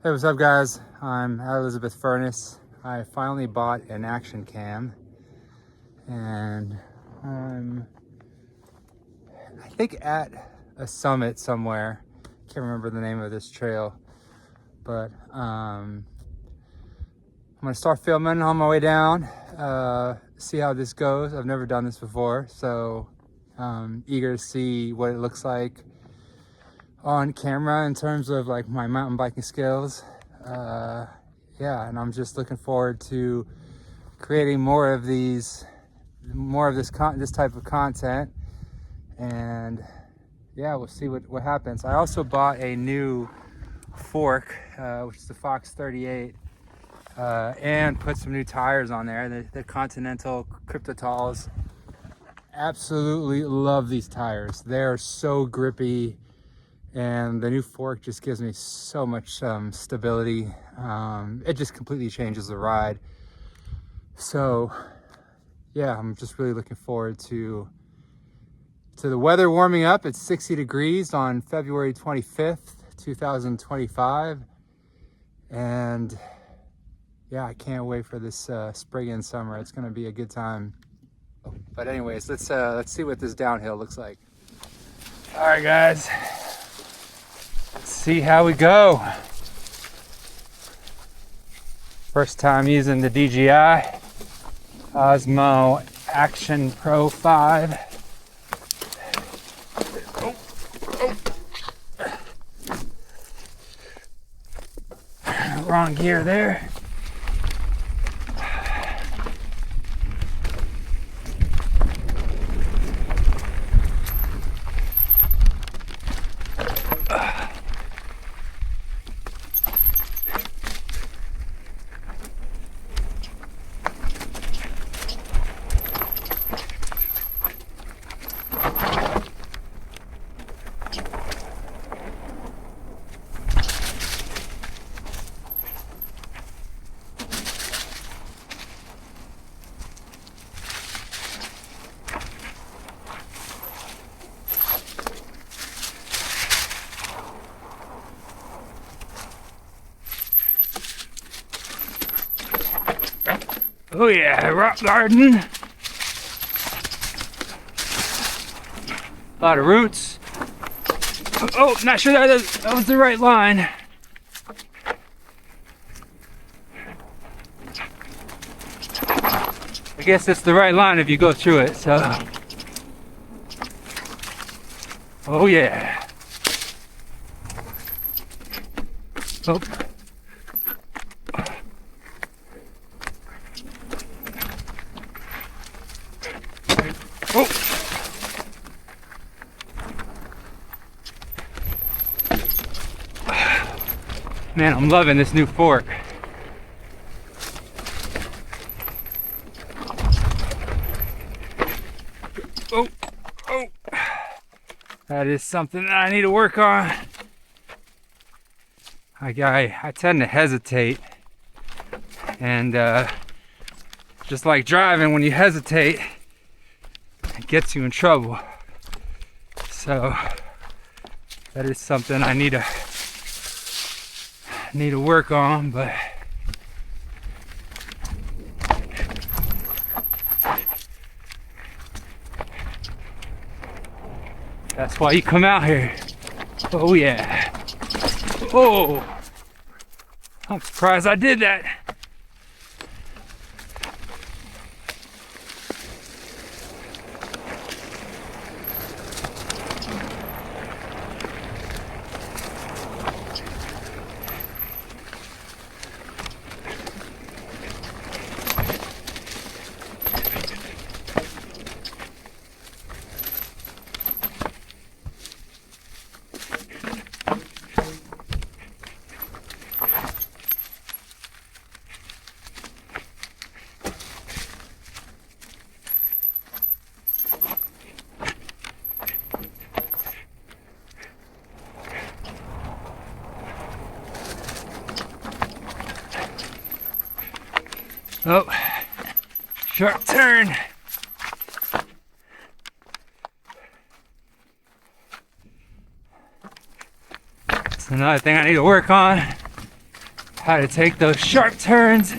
Hey, what's up guys? I'm Elizabeth Furnace. I finally bought an action cam and I'm I think at a summit somewhere. Can't remember the name of this trail, but I'm gonna start filming on my way down, see how this goes. I've never done this before, so I'm eager to see what it looks like on camera in terms of like my mountain biking skills. Yeah, and I'm just looking forward to creating more of this type of content, and yeah, we'll see what happens. I also bought a new fork, which is the Fox 38, and put some new tires on there, the Continental Cryptotals. Absolutely love these tires. They're so grippy, and the new fork just gives me so much stability. It just completely changes the ride. So yeah, I'm just really looking forward to the weather warming up. It's 60 degrees on February 25th, 2025. And yeah, I can't wait for this spring and summer. It's gonna be a good time. But anyways, let's see what this downhill looks like. All right, guys. Let's see how we go. First time using the DJI Osmo Action Pro 5. Wrong gear there. Oh yeah, rock garden. A lot of roots. Oh, not sure that was the right line. I guess it's the right line if you go through it, so. Oh yeah. Oh. Oh. Man, I'm loving this new fork. Oh, oh. That is something that I need to work on. I tend to hesitate, and just like driving, when you hesitate, it gets you in trouble. So that is something I need to work on, but that's why you come out here. Oh yeah. Oh, I'm surprised I did that. Oh, sharp turn. That's another thing I need to work on. how to take those sharp turns.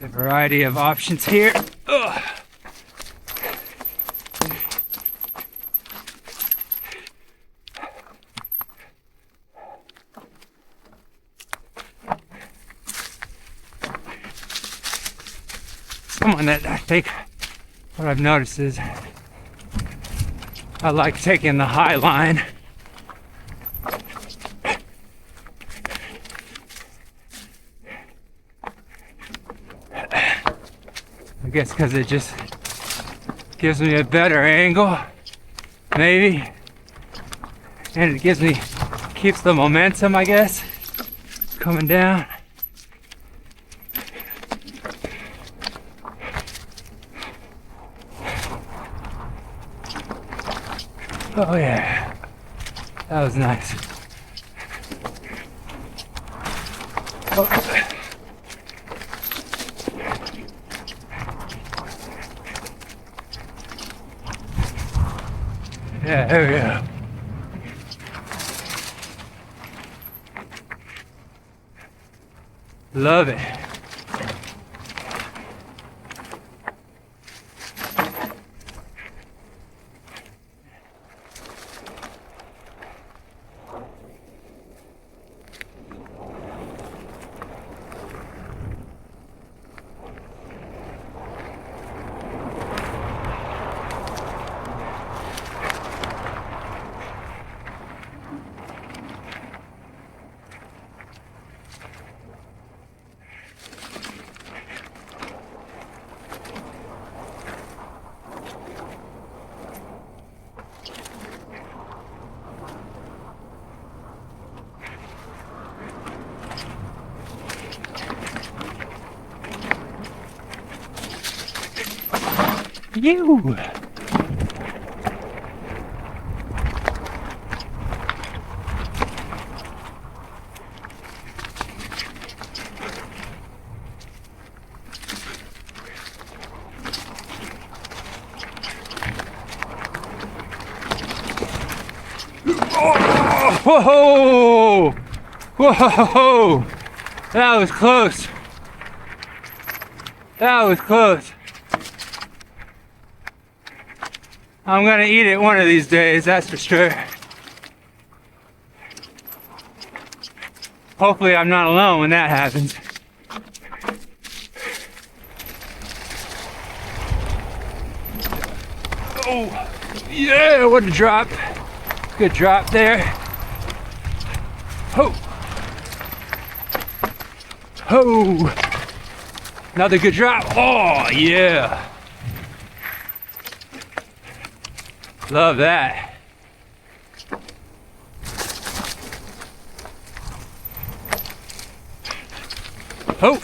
A variety of options here. Ugh. Someone that I think what I've noticed is I like taking the high line. I guess because it just gives me a better angle, maybe, and it keeps the momentum, I guess, coming down. Oh yeah, that was nice. Oh. Yeah, there we go. Love it. You. Oh, whoa! Whoa! That was close. That was close. I'm gonna eat it one of these days, that's for sure. Hopefully I'm not alone when that happens. Oh, yeah, what a drop. Good drop there. Oh. Oh. Another good drop. Oh, yeah. Love that. Oh.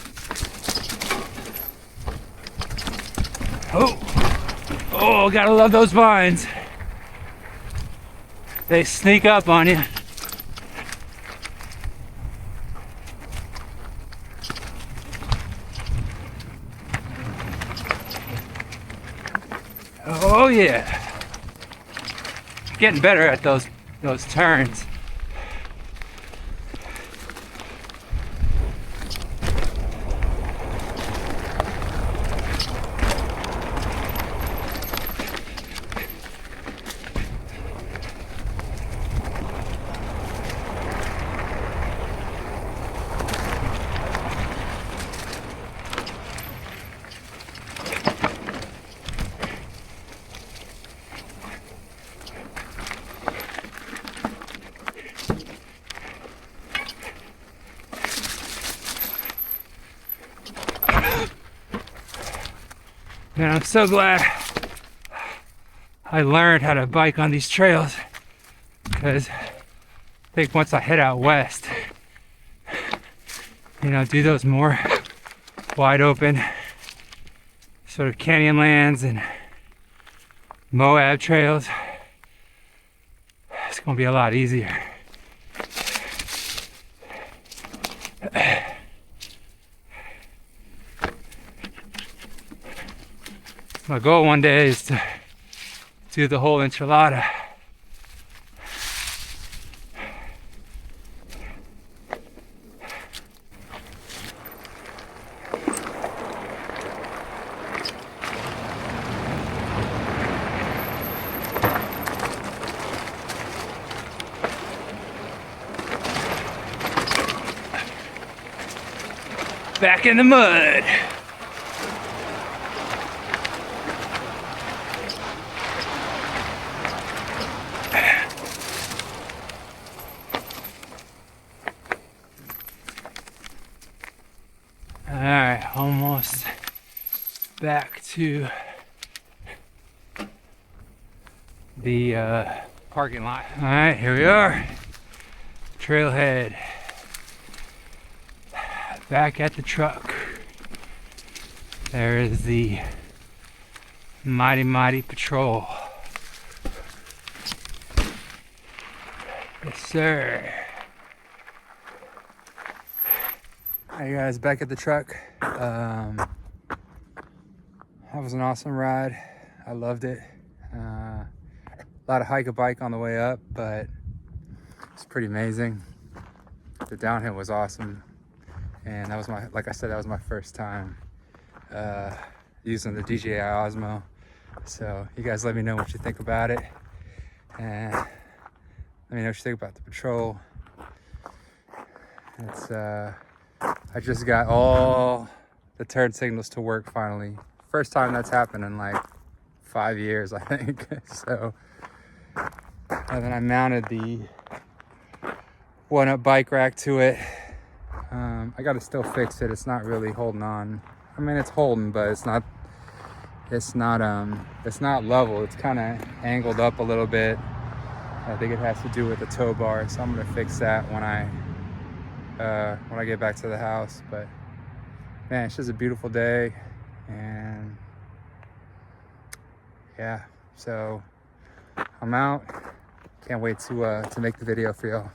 Oh. Oh, gotta love those vines. They sneak up on you. Oh yeah. Getting better at those turns. Man, I'm so glad I learned how to bike on these trails, because I think once I head out west, you know, do those more wide open sort of canyonlands and Moab trails, it's gonna be a lot easier. My goal one day is to do the whole enchilada. Back in the mud. All right, almost back to the parking lot. All right, here we are. Trailhead. Back at the truck. There is the mighty patrol. Yes, sir. Alright guys, back at the truck. That was an awesome ride. I loved it. A lot of hike a bike on the way up, but it's pretty amazing. The downhill was awesome. And that was like I said, that was my first time using the DJI Osmo. So you guys let me know what you think about it. And let me know what you think about the patrol. It's I just got all the turn signals to work finally. First time that's happened in like 5 years, I think. So, and then I mounted the one-up bike rack to it. I gotta still fix it. It's not really holding on. I mean, it's holding, but it's not level. It's kind of angled up a little bit. I think it has to do with the tow bar, so I'm gonna fix that when I get back to the house. But man, it's just a beautiful day, and yeah, so I'm out. Can't wait to make the video for y'all.